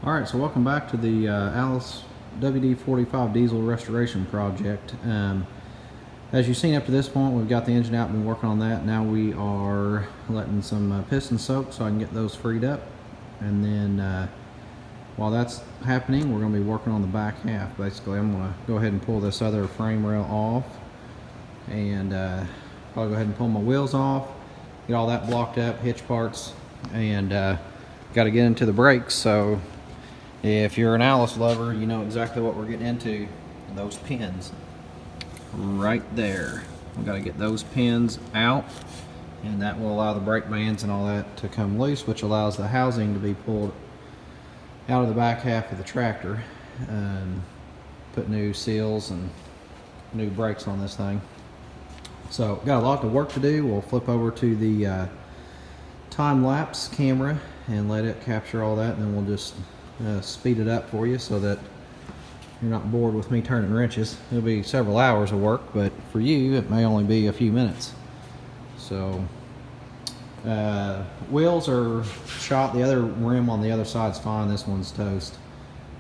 Alright, so welcome back to the Allis WD45 diesel restoration project. As you've seen up to this point, we've got the engine out, been working on that. Now we are letting some pistons soak so I can get those freed up. And then while that's happening, we're going to be working on the back half. Basically, I'm going to go ahead and pull this other frame rail off and probably go ahead and pull my wheels off, get all that blocked up, hitch parts, and got to get into the brakes. So if you're an Allis lover, you know exactly what we're getting into. Those pins right there. We've got to get those pins out, and that will allow the brake bands and all that to come loose, which allows the housing to be pulled out of the back half of the tractor. Put new seals and new brakes on this thing. So got a lot of work to do. We'll flip over to the time-lapse camera and let it capture all that, and then we'll just speed it up for you so that you're not bored with me turning wrenches. It'll be several hours of work, but for you it may only be a few minutes. So wheels are shot. The other rim on the other side's fine. This one's toast,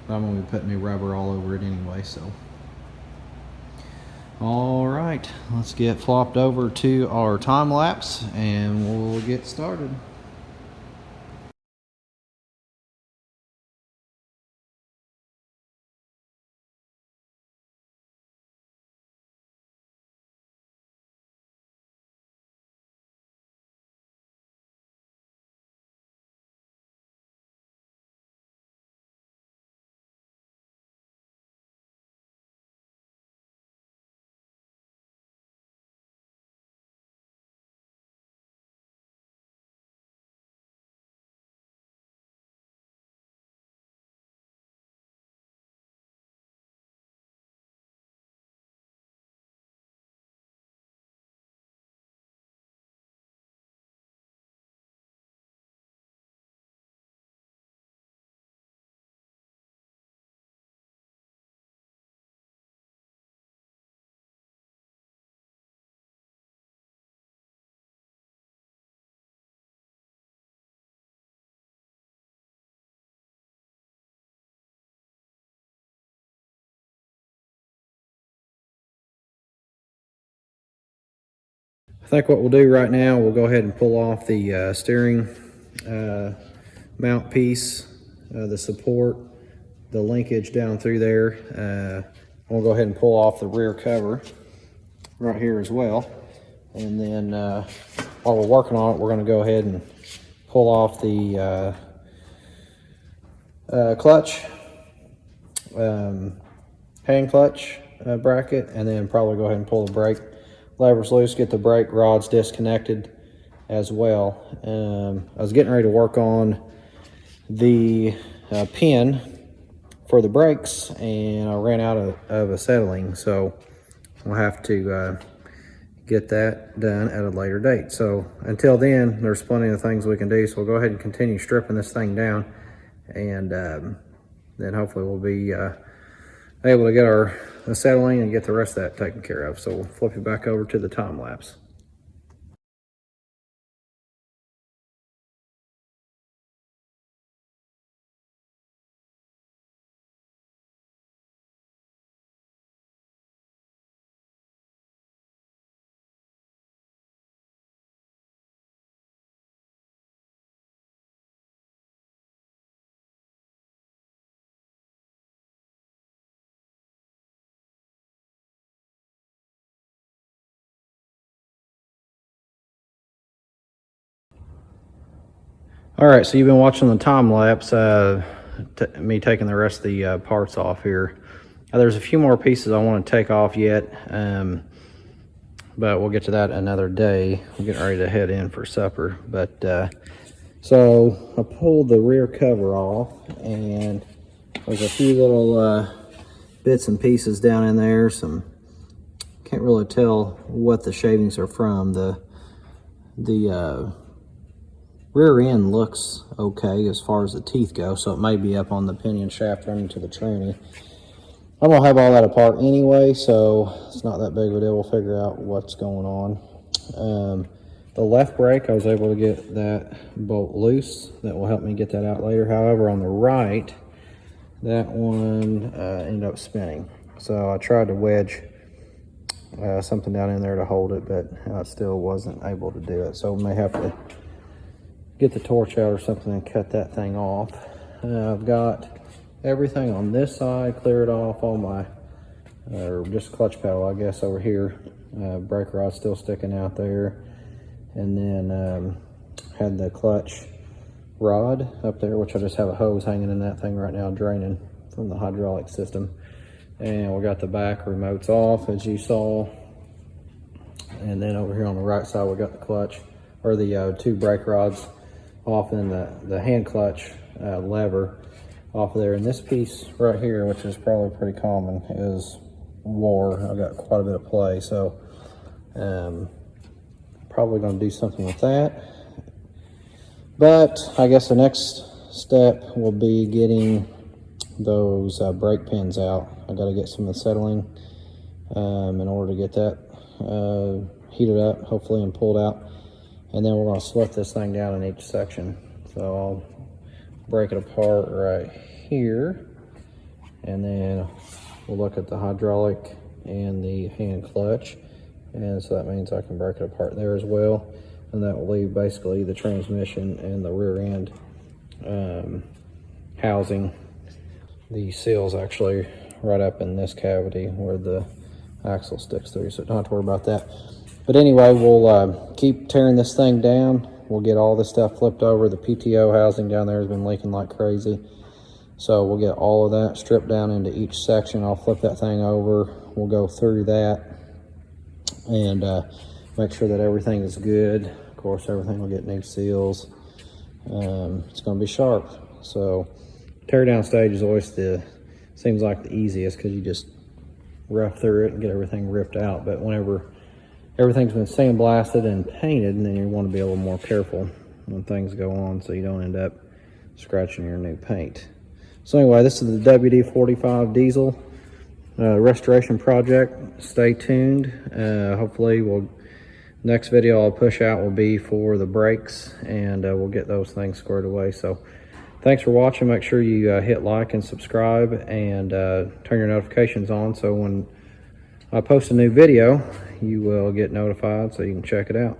but I'm going to be putting new rubber all over it anyway. So all right, let's get flopped over to our time lapse and we'll get started. I think what we'll do right now, we'll go ahead and pull off the steering mount piece, the support, the linkage down through there. We'll go ahead and pull off the rear cover right here as well. And then while we're working on it, we're going to go ahead and pull off the clutch, hand clutch bracket, and then probably go ahead and pull the brake levers loose, get the brake rods disconnected as well. I was getting ready to work on the pin for the brakes, and I ran out of acetylene, so we'll have to get that done at a later date. So until then, there's plenty of things we can do, so we'll go ahead and continue stripping this thing down, and then hopefully we'll be able to get our acetylene and get the rest of that taken care of. So we'll flip it back over to the time lapse. All right, so you've been watching the time lapse, me taking the rest of the parts off here. There's a few more pieces I want to take off yet, but we'll get to that another day. We're getting ready to head in for supper. But so I pulled the rear cover off, and there's a few little bits and pieces down in there. Can't really tell what the shavings are from. The rear end looks okay as far as the teeth go, so it may be up on the pinion shaft running to the tranny. I'm gonna have all that apart anyway, so it's not that big of a deal. We'll figure out what's going on. The left brake, I was able to get that bolt loose. That will help me get that out later. However, on the right, that one ended up spinning. So I tried to wedge something down in there to hold it, but I still wasn't able to do it. So we may have to get the torch out or something and cut that thing off. I've got everything on this side cleared off, all my, or just clutch pedal, I guess, over here. Brake rod still sticking out there. And then had the clutch rod up there, which I just have a hose hanging in that thing right now, draining from the hydraulic system. And we got the back remotes off, as you saw. And then over here on the right side, we got the clutch, or the 2 brake rods off, and the hand clutch lever off of there. And this piece right here, which is probably pretty common, is wore. I got quite a bit of play, so probably going to do something with that. But I guess the next step will be getting those brake pins out. I got to get some acetylene in order to get that heated up, hopefully, and pulled out. And then we're going to split this thing down in each section. So I'll break it apart right here, and then we'll look at the hydraulic and the hand clutch. And so that means I can break it apart there as well. And that will leave basically the transmission and the rear end housing. The seal's actually right up in this cavity where the axle sticks through, so don't have to worry about that. But anyway, we'll keep tearing this thing down. We'll get all this stuff flipped over. The PTO housing down there has been leaking like crazy. So we'll get all of that stripped down into each section. I'll flip that thing over. We'll go through that and make sure that everything is good. Of course, everything will get new seals. It's going to be sharp. So tear down stage is always seems like the easiest, because you just rough through it and get everything ripped out. But whenever everything's been sandblasted and painted, and then you want to be a little more careful when things go on so you don't end up scratching your new paint. So anyway, this is the WD45 diesel restoration project. Stay tuned. Hopefully next video I'll push out will be for the brakes, and we'll get those things squared away. So thanks for watching. Make sure you hit like and subscribe, and turn your notifications on, so when I post a new video, you will get notified so you can check it out.